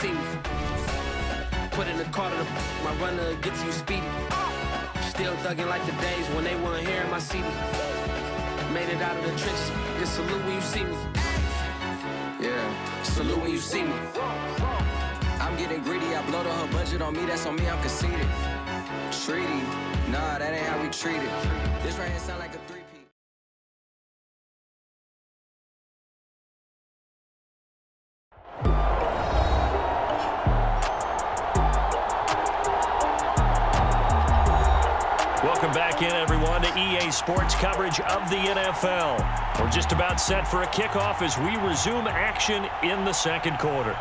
see me. Put in the car to my runner, get to you speedy. Still thugging like the days when they weren't hearing my CD. Made it out of the trenches, just salute when you see me. Yeah, salute when you see me. I'm getting greedy, I blow the whole budget on me, that's on me, I'm conceited. Treaty, nah, that ain't how we treat it. This right here sound like a three-peat. Welcome back in, everyone, to EA Sports coverage of the NFL. We're just about set for a kickoff as we resume action in the second quarter.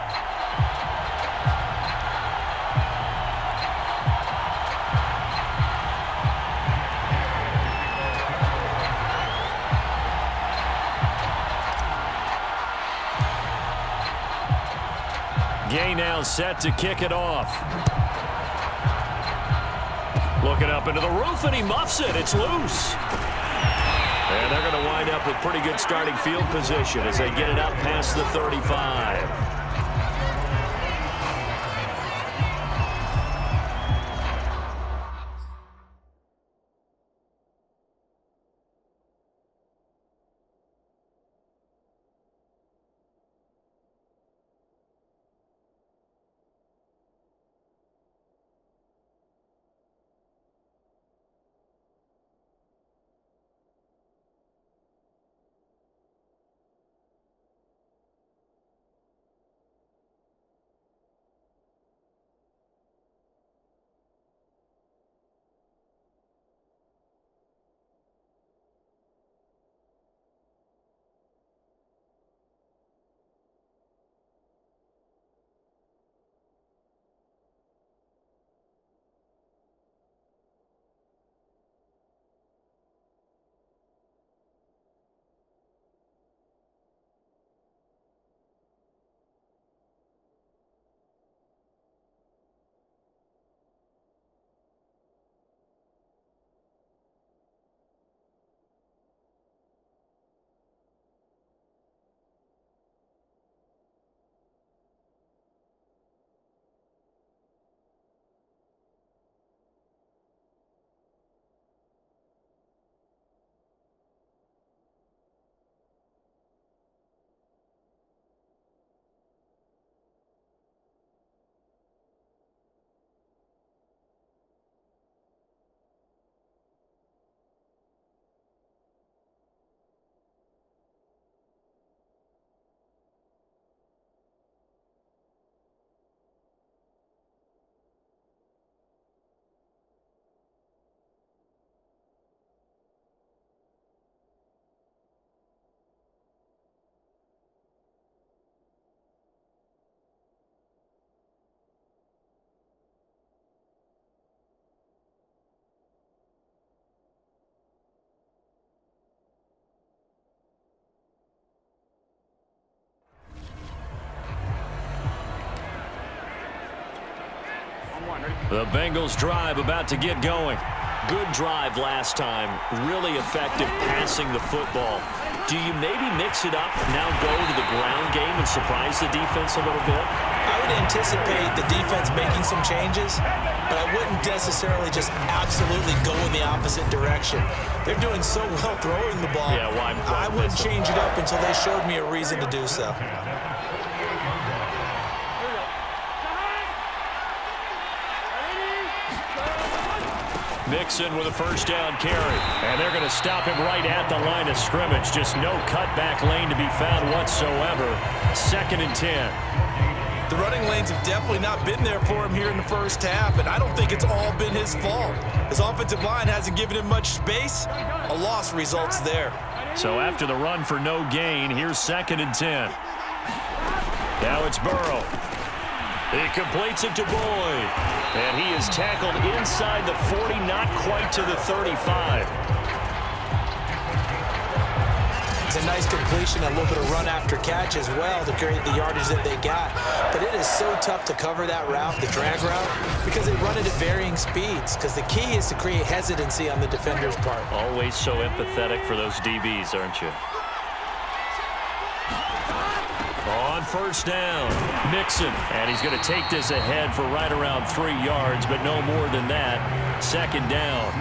Gay now set to kick it off. Looking up into the roof, and he muffs it. It's loose. And they're going to wind up with pretty good starting field position as they get it up past the 35. The Bengals drive about to get going. Good drive last time. Really effective passing the football. Do you maybe mix it up, now go to the ground game and surprise the defense a little bit? I would anticipate the defense making some changes, but I wouldn't necessarily just absolutely go in the opposite direction. They're doing so well throwing the ball. Yeah, why I wouldn't change it up until they showed me a reason to do so. Mixon with a first down carry. And they're going to stop him right at the line of scrimmage. Just no cutback lane to be found whatsoever. 2nd and 10. The running lanes have definitely not been there for him here in the first half, and I don't think it's all been his fault. His offensive line hasn't given him much space. A loss results there. So after the run for no gain, here's 2nd and 10. Now it's Burrow. He completes it to Boyd. And he is tackled inside the 40, not quite to the 35. It's a nice completion, a little bit of run after catch as well to create the yardage that they got. But it is so tough to cover that route, the drag route, because they run it at varying speeds. Because the key is to create hesitancy on the defender's part. Always so empathetic for those DBs, aren't you? On first down, Mixon. And he's going to take this ahead for right around 3 yards, but no more than that. Second down.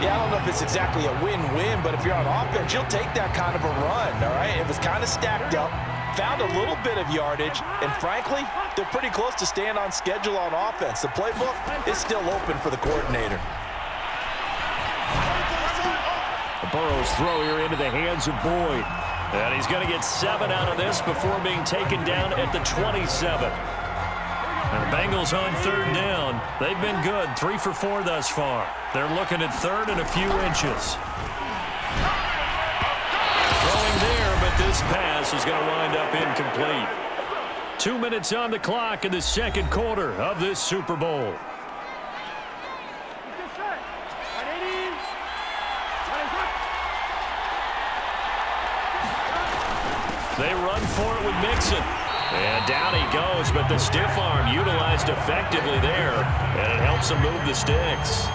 Yeah, I don't know if it's exactly a win-win, but if you're on offense, you'll take that kind of a run, all right? It was kind of stacked up, found a little bit of yardage, and frankly, they're pretty close to staying on schedule on offense. The playbook is still open for the coordinator. Burrow's throw here into the hands of Boyd. And he's going to get 7 out of this before being taken down at the 27. And the Bengals on third down. They've been good, 3 for 4 thus far. They're looking at third and a few inches. Throwing there, but this pass is going to wind up incomplete. 2 minutes on the clock in the second quarter of this Super Bowl. They run for it with Mixon. And down he goes, but the stiff arm utilized effectively there, and it helps them move the sticks.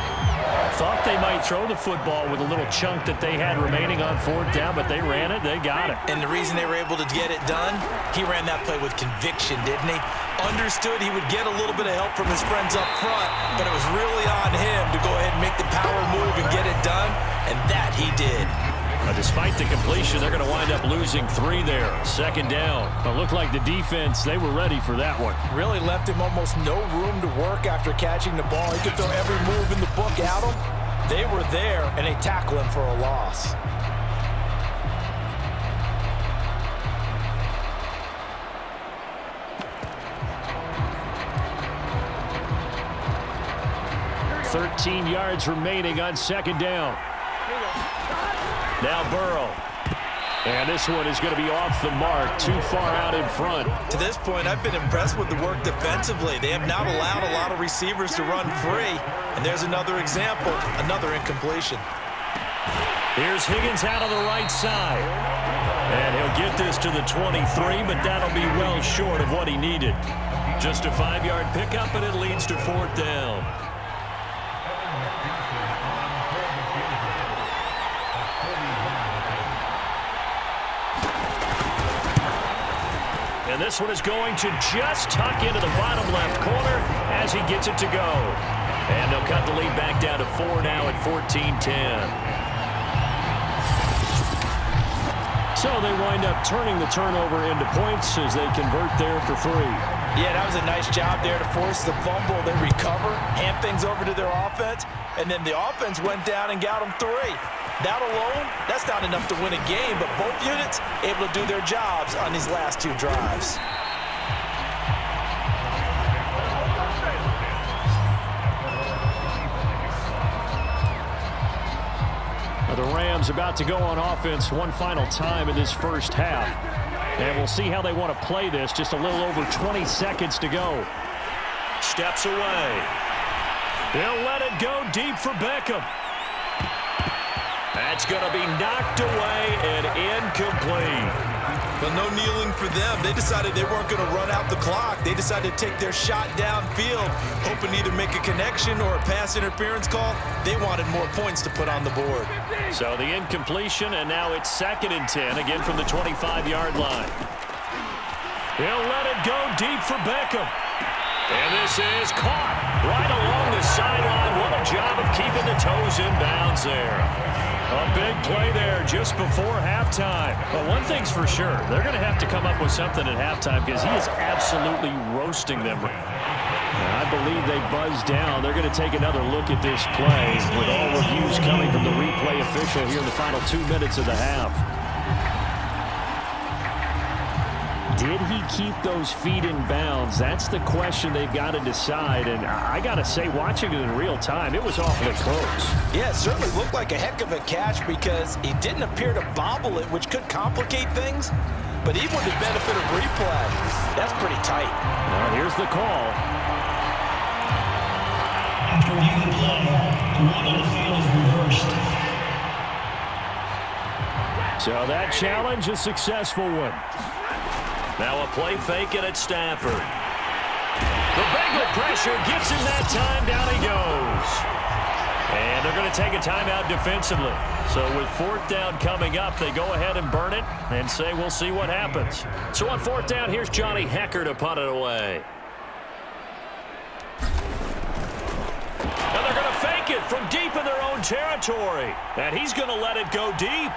Thought they might throw the football with a little chunk that they had remaining on fourth down, but they ran it, they got it. And the reason they were able to get it done, he ran that play with conviction, didn't he? Understood he would get a little bit of help from his friends up front, but it was really on him to go ahead and make the power move and get it done, and that he did. Despite the completion, they're going to wind up losing 3 there. Second down. It looked like the defense, they were ready for that one. Really left him almost no room to work after catching the ball. He could throw every move in the book at him. They were there, and they tackle him for a loss. $13 yards remaining on second down. Now Burrow. And this one is going to be off the mark, too far out in front. To this point, I've been impressed with the work defensively. They have not allowed a lot of receivers to run free. And there's another example, another incompletion. Here's Higgins out on the right side. And he'll get this to the 23, but that'll be well short of what he needed. Just a 5-yard pickup, and it leads to fourth down. And this one is going to just tuck into the bottom left corner as he gets it to go. And they'll cut the lead back down to 4 now at 14-10. So they wind up turning the turnover into points as they convert there for 3. Yeah, that was a nice job there to force the fumble. They recover, hand things over to their offense, and then the offense went down and got them 3. That alone, that's not enough to win a game, but both units able to do their jobs on these last 2 drives. The Rams about to go on offense one final time in this first half. And we'll see how they want to play this. Just a little over 20 seconds to go. Steps away. They'll let it go deep for Beckham. That's going to be knocked away and incomplete. But no kneeling for them. They decided they weren't going to run out the clock. They decided to take their shot downfield, hoping to either make a connection or a pass interference call. They wanted more points to put on the board. So the incompletion, and now it's 2nd and 10, again from the 25-yard line. He'll let it go deep for Beckham. And this is caught right along the sideline. What a job of keeping the toes in bounds there. A big play there just before halftime. But one thing's for sure, they're going to have to come up with something at halftime because he is absolutely roasting them. And I believe they buzzed down. They're going to take another look at this play with all reviews coming from the replay official here in the final 2 minutes of the half. Did he keep those feet in bounds? That's the question they've got to decide. And I got to say, watching it in real time, it was awfully close. Yeah, it certainly looked like a heck of a catch because he didn't appear to bobble it, which could complicate things. But even with the benefit of replay, that's pretty tight. Well, here's the call. After reviewing the play, the run on the field is reversed. So that challenge, a successful one. Now a play fake it at Stafford. The Bengal pressure gets him that time. Down he goes. And they're going to take a timeout defensively. So with fourth down coming up, they go ahead and burn it and say we'll see what happens. So on fourth down, here's Johnny Hekker to punt it away. Now they're going to fake it from deep in their own territory. And he's going to let it go deep.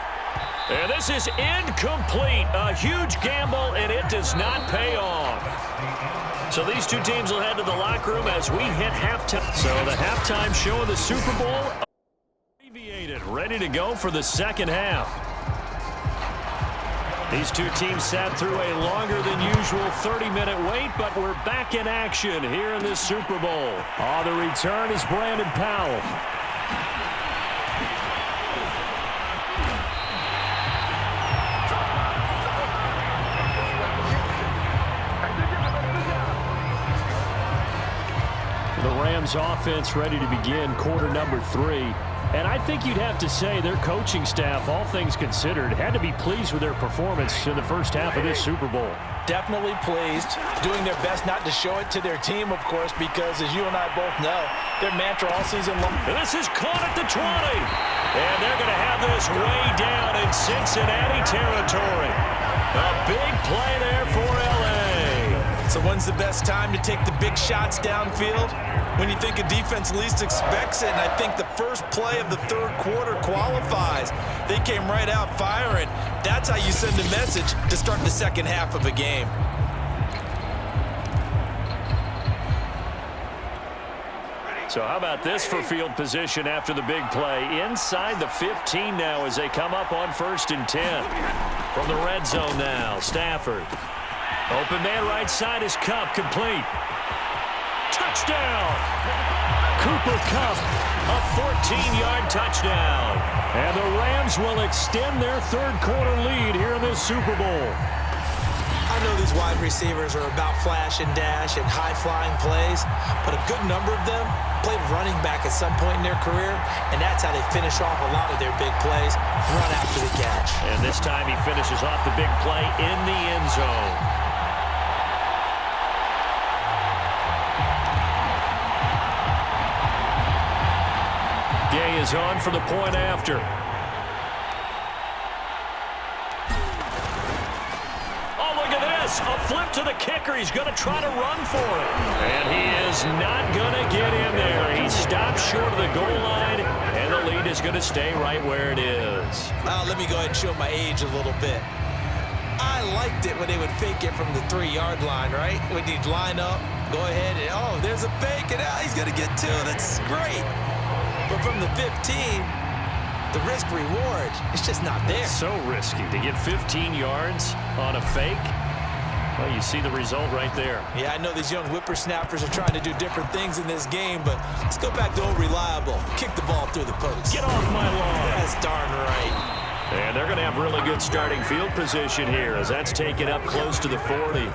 And this is incomplete. A huge gamble, and it does not pay off. So these two teams will head to the locker room as we hit halftime. So the halftime show of the Super Bowl abbreviated, ready to go for the second half. These two teams sat through a longer than usual 30-minute wait, but we're back in action here in this Super Bowl. On the return is Brandon Powell. The Rams offense ready to begin quarter number 3. And I think you'd have to say their coaching staff, all things considered, had to be pleased with their performance in the first half of this Super Bowl. Definitely pleased, doing their best not to show it to their team, of course, because as you and I both know, their mantra all season long. And this is caught at the 20. And they're going to have this way down in Cincinnati territory. A big play there for L.A. So when's the best time to take the big shots downfield? When you think a defense least expects it, and I think the first play of the third quarter qualifies. They came right out firing. That's how you send a message to start the second half of a game. So how about this for field position after the big play? Inside the 15 now as they come up on 1st and 10. From the red zone now, Stafford. Open man right side is Kupp, complete. Touchdown! Cooper Kupp, a 14-yard touchdown. And the Rams will extend their third quarter lead here in this Super Bowl. I know these wide receivers are about flash and dash and high-flying plays, but a good number of them played running back at some point in their career, and that's how they finish off a lot of their big plays, run after the catch. And this time he finishes off the big play in the end zone. Gay is on for the point after. Oh, look at this. A flip to the kicker. He's going to try to run for it. And he is not going to get in there. He stopped short of the goal line, and the lead is going to stay right where it is. Let me go ahead and show my age a little bit. I liked it when they would fake it from the 3-yard line, right? When you'd line up, go ahead, and oh, there's a fake, and he's going to get 2. That's great. But from the 15, the risk-reward, it's just not there. So risky to get 15 yards on a fake. Well, you see the result right there. Yeah, I know these young whippersnappers are trying to do different things in this game, but let's go back to old reliable. Kick the ball through the post. Get off my lawn. That's darn right. And they're going to have really good starting field position here as that's taken up close to the 40.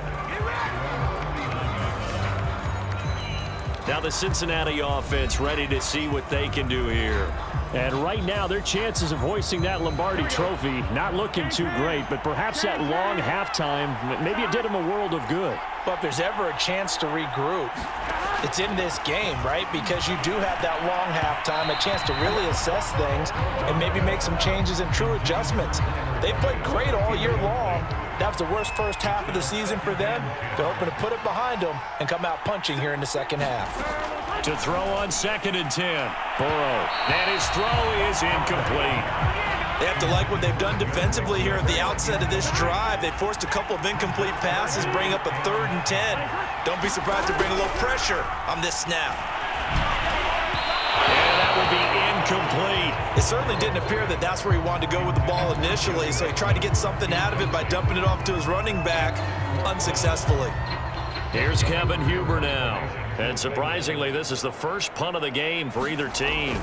Now the Cincinnati offense ready to see what they can do here. And right now, their chances of hoisting that Lombardi trophy not looking too great, but perhaps that long halftime, maybe it did them a world of good. But if there's ever a chance to regroup, it's in this game, right? Because you do have that long halftime, a chance to really assess things and maybe make some changes and true adjustments. They played great all year long. That was the worst first half of the season for them. They're hoping to put it behind them and come out punching here in the second half. To throw on 2nd and 10. Burrow. And his throw is incomplete. They have to like what they've done defensively here at the outset of this drive. They forced a couple of incomplete passes, bring up a 3rd and 10. Don't be surprised to bring a little pressure on this snap. And that would be incomplete. It certainly didn't appear that that's where he wanted to go with the ball initially, so he tried to get something out of it by dumping it off to his running back unsuccessfully. Here's Kevin Huber now. And surprisingly, this is the first punt of the game for either team.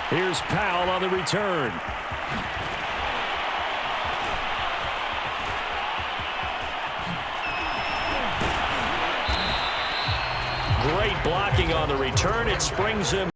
Here's Powell on the return. Great blocking on the return. It springs him.